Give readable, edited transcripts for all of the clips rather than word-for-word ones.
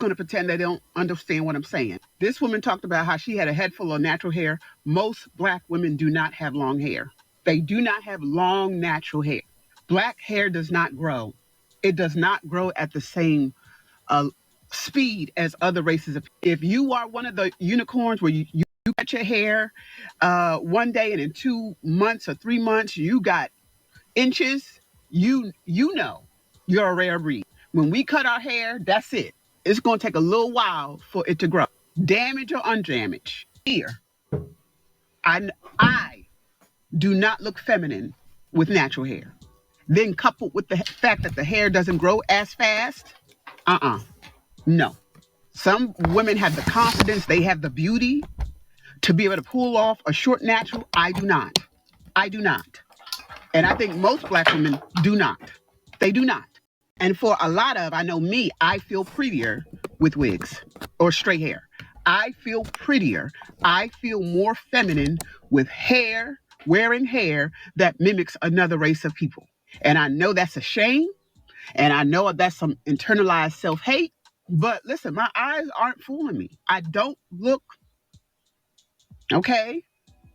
going to pretend they don't understand what I'm saying. This woman talked about how she had a head full of natural hair. Most black women do not have long hair. They do not have long natural hair. Black hair does not grow. It does not grow at the same uh, speed as other races. If you are one of the unicorns where you cut your hair one day and in 2 months or 3 months you got inches, you know you're a rare breed. When we cut our hair, that's it. It's going to take a little while for it to grow. Damage or undamaged. Here, I do not look feminine with natural hair. Then coupled with the fact that the hair doesn't grow as fast, no. Some women have the confidence, they have the beauty to be able to pull off a short natural. I do not. I do not. And I think most black women do not. They do not. And for a lot of, I know me, I feel prettier with wigs or straight hair. I feel prettier. I feel more feminine with hair, wearing hair that mimics another race of people. And I know that's a shame. And I know that's some internalized self hate. But listen, my eyes aren't fooling me. I don't look, okay?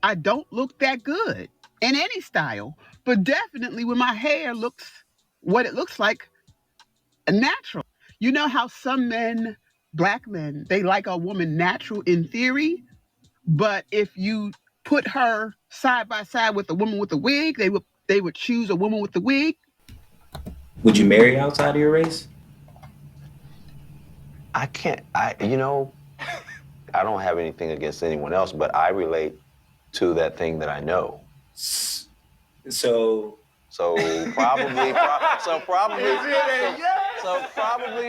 I don't look that good in any style, but definitely when my hair looks what it looks like natural. You know how some men, black men, they like a woman natural in theory, but if you put her side by side with a woman with a wig, they would choose a woman with the wig. Would you marry outside of your race? I can't, I don't have anything against anyone else, but I relate to that thing that I know. So probably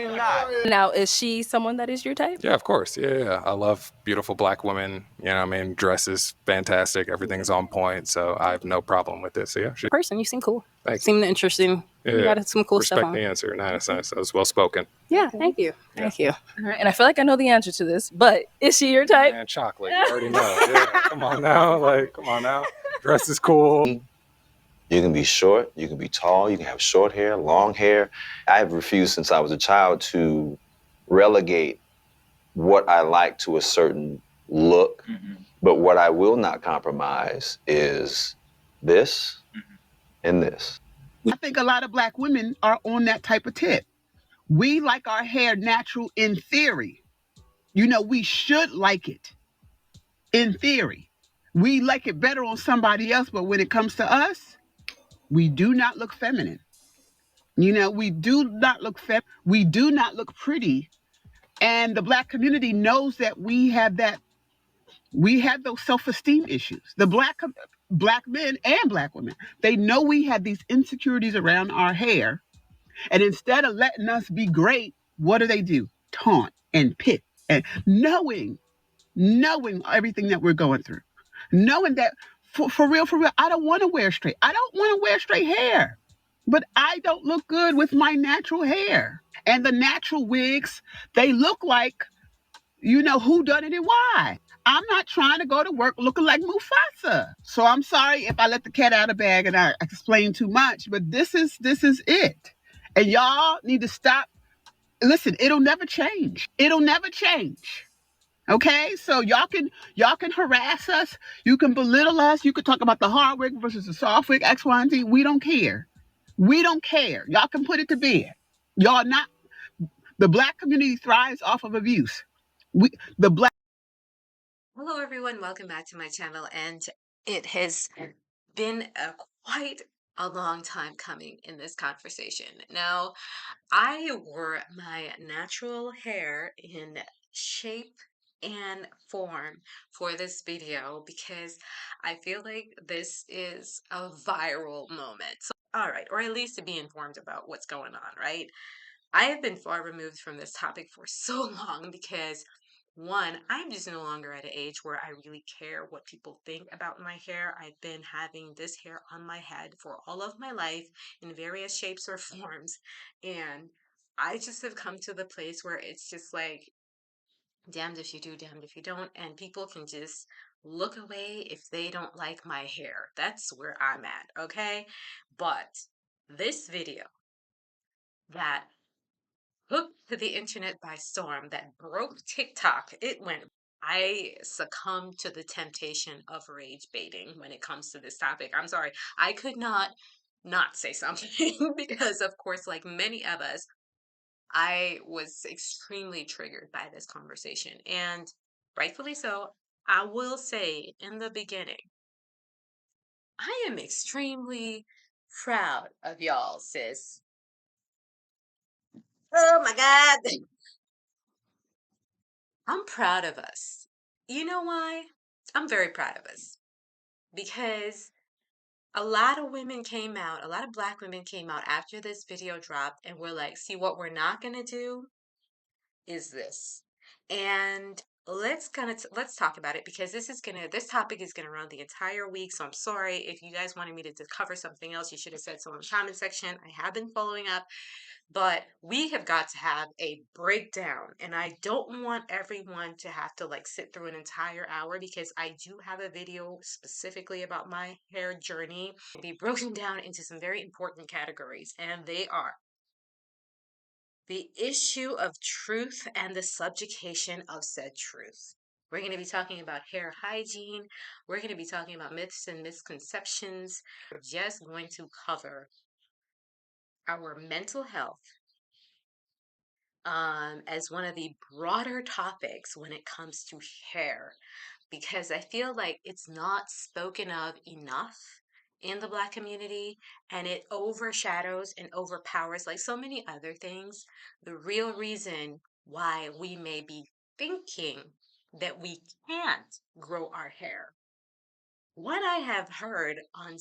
not. Now, is she someone that is your type? Yeah, of course. Yeah. I love beautiful black women. You know what I mean? Dress is fantastic. Everything's on point. So I have no problem with this. So yeah. Person, you seem cool. Thank you. Seem interesting. Yeah. You got some cool stuff Respect on. the answer. Nice. That was well spoken. Yeah, thank you. Thank you. All right, and I feel like I know the answer to this, but is she your type? Man, chocolate. You already know. Yeah. Come on now. Dress is cool. You can be short, you can be tall, you can have short hair, long hair. I have refused since I was a child to relegate what I like to a certain look. Mm-hmm. But what I will not compromise is this and this. I think a lot of black women are on that type of tip. We like our hair natural in theory. You know, we should like it in theory. We like it better on somebody else, but when it comes to us, we do not look feminine. You know, we do not look we do not look pretty. And the black community knows that we have those self-esteem issues. The black men and black women, they know we have these insecurities around our hair. And instead of letting us be great, what do? Taunt and pick, and knowing everything that we're going through. Knowing that for real, I don't want to wear straight. I don't want to wear straight hair. But I don't look good with my natural hair. And the natural wigs, they look like, who done it and why. I'm not trying to go to work looking like Mufasa. So I'm sorry if I let the cat out of the bag and I explain too much, but this is it. And y'all need to stop. Listen, it'll never change. It'll never change. Okay, so y'all can harass us, you can belittle us, you can talk about the hard wig versus the soft wig, X, Y, and Z. We don't care. We don't care. Y'all can put it to bed. The black community thrives off of abuse. Hello everyone, welcome back to my channel, and it has been quite a long time coming in this conversation. Now, I wore my natural hair in shape and form for this video because I feel like this is a viral moment. So, all right, or at least to be informed about what's going on, right? I have been far removed from this topic for so long because one, I'm just no longer at an age where I really care what people think about my hair. I've been having this hair on my head for all of my life in various shapes or forms. And I just have come to the place where it's just like, damned if you do, damned if you don't. And people can just look away if they don't like my hair. That's where I'm at, okay? But this video that hooked the internet by storm, that broke TikTok. I succumbed to the temptation of rage baiting when it comes to this topic. I'm sorry. I could not say something because, of course, like many of us, I was extremely triggered by this conversation. And rightfully so, I will say in the beginning, I am extremely proud of y'all, sis. Oh my God. I'm proud of us. You know why? I'm very proud of us because a lot of women came out, a lot of Black women came out after this video dropped and were like, see, what we're not going to do is this. And let's talk about it because this topic is gonna run the entire week. So I'm sorry if you guys wanted me to cover something else. You should have said so in the comment section. I have been following up, but we have got to have a breakdown. And I don't want everyone to have to like sit through an entire hour because I do have a video specifically about my hair journey. It'll be broken down into some very important categories, and they are the issue of truth and the subjugation of said truth. We're going to be talking about hair hygiene. We're going to be talking about myths and misconceptions. We're just going to cover our mental health as one of the broader topics when it comes to hair, because I feel like it's not spoken of enough in the Black community, and it overshadows and overpowers, like so many other things, the real reason why we may be thinking that we can't grow our hair. What I have heard on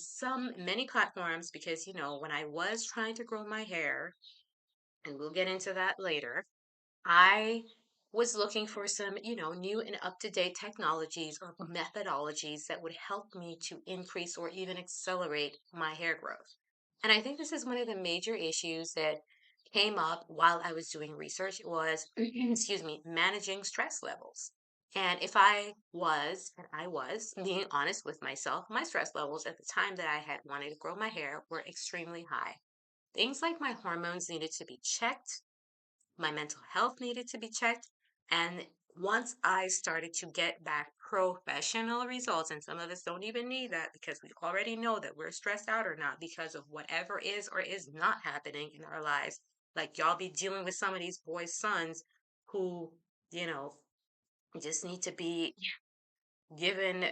many platforms, because when I was trying to grow my hair, and we'll get into that later, I was looking for some, new and up-to-date technologies or methodologies that would help me to increase or even accelerate my hair growth. And I think this is one of the major issues that came up while I was doing research was, excuse me, managing stress levels. And and I was being honest with myself, my stress levels at the time that I had wanted to grow my hair were extremely high. Things like my hormones needed to be checked, my mental health needed to be checked. And once I started to get back professional results, and some of us don't even need that because we already know that we're stressed out or not because of whatever is or is not happening in our lives. Like y'all be dealing with some of these boys' sons who, you know, just need to be given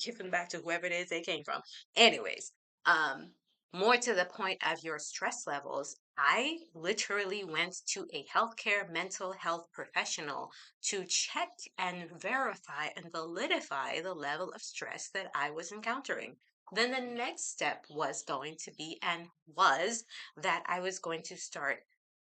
given back to whoever it is they came from. Anyways, um, more to the point of your stress levels, I literally went to a healthcare mental health professional to check and verify and validify the level of stress that I was encountering. Then the next step was going to be and was that I was going to start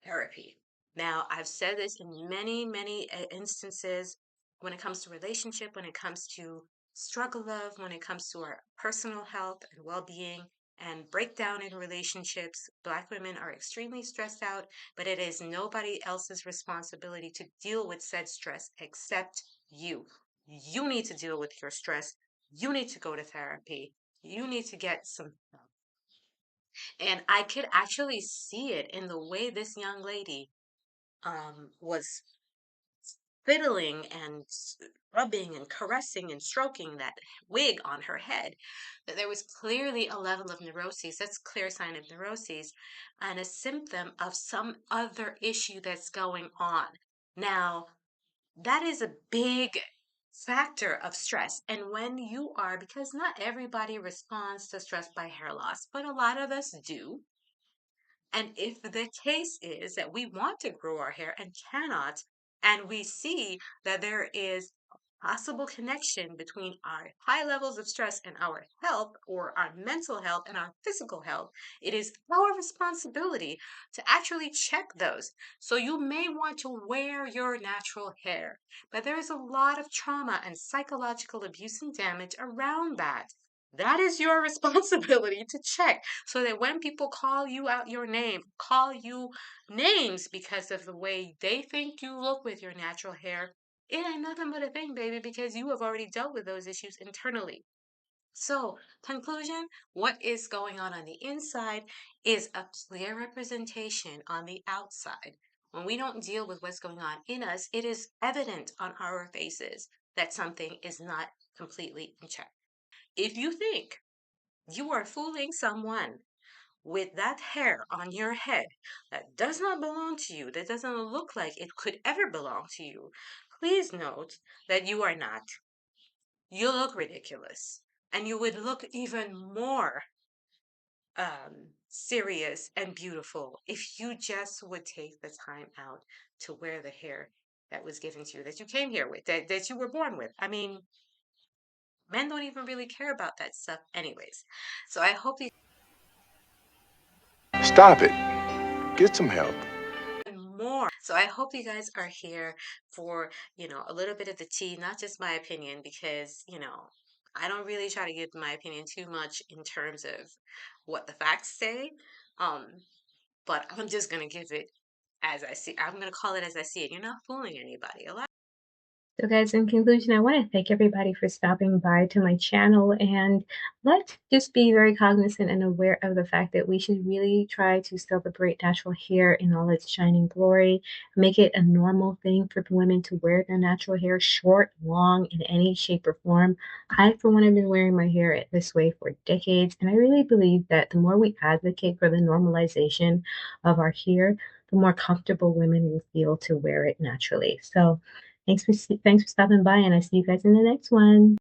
therapy. Now, I've said this in many, many instances when it comes to relationship, when it comes to struggle of, when it comes to our personal health and well-being and breakdown in relationships. Black women are extremely stressed out, but it is nobody else's responsibility to deal with said stress except you. You need to deal with your stress. You need to go to therapy. You need to get some help. And I could actually see it in the way this young lady was fiddling and rubbing and caressing and stroking that wig on her head, that there was clearly a level of neuroses. That's a clear sign of neuroses and a symptom of some other issue that's going on. Now, that is a big factor of stress. And when you are, because not everybody responds to stress by hair loss, but a lot of us do. And if the case is that we want to grow our hair and cannot, and we see that there is a possible connection between our high levels of stress and our health, or our mental health and our physical health, it is our responsibility to actually check those. So you may want to wear your natural hair, but there is a lot of trauma and psychological abuse and damage around that. That is your responsibility to check so that when people call you out your name, call you names because of the way they think you look with your natural hair, it ain't nothing but a thing, baby, because you have already dealt with those issues internally. So, conclusion, what is going on the inside is a clear representation on the outside. when we don't deal with what's going on in us, it is evident on our faces that something is not completely in check. If you think you are fooling someone with that hair on your head that does not belong to you, that doesn't look like it could ever belong to you, please note that you are not. You look ridiculous. And you would look even more serious and beautiful if you just would take the time out to wear the hair that was given to you, that you came here with, that you were born with. I mean, men don't even really care about that stuff anyways. So I hope you Stop it. Get some help. more. So I hope you guys are here for, a little bit of the tea, not just my opinion, because, I don't really try to give my opinion too much in terms of what the facts say. Um, but I'm just gonna give it as I see. I'm gonna call it as I see it. You're not fooling anybody. A lot. So guys, in conclusion, I want to thank everybody for stopping by to my channel, and let's just be very cognizant and aware of the fact that we should really try to celebrate natural hair in all its shining glory. Make it a normal thing for women to wear their natural hair, short, long, in any shape or form. I, for one, have been wearing my hair this way for decades, and I really believe that the more we advocate for the normalization of our hair, the more comfortable women will feel to wear it naturally. So thanks for stopping by, and I see you guys in the next one.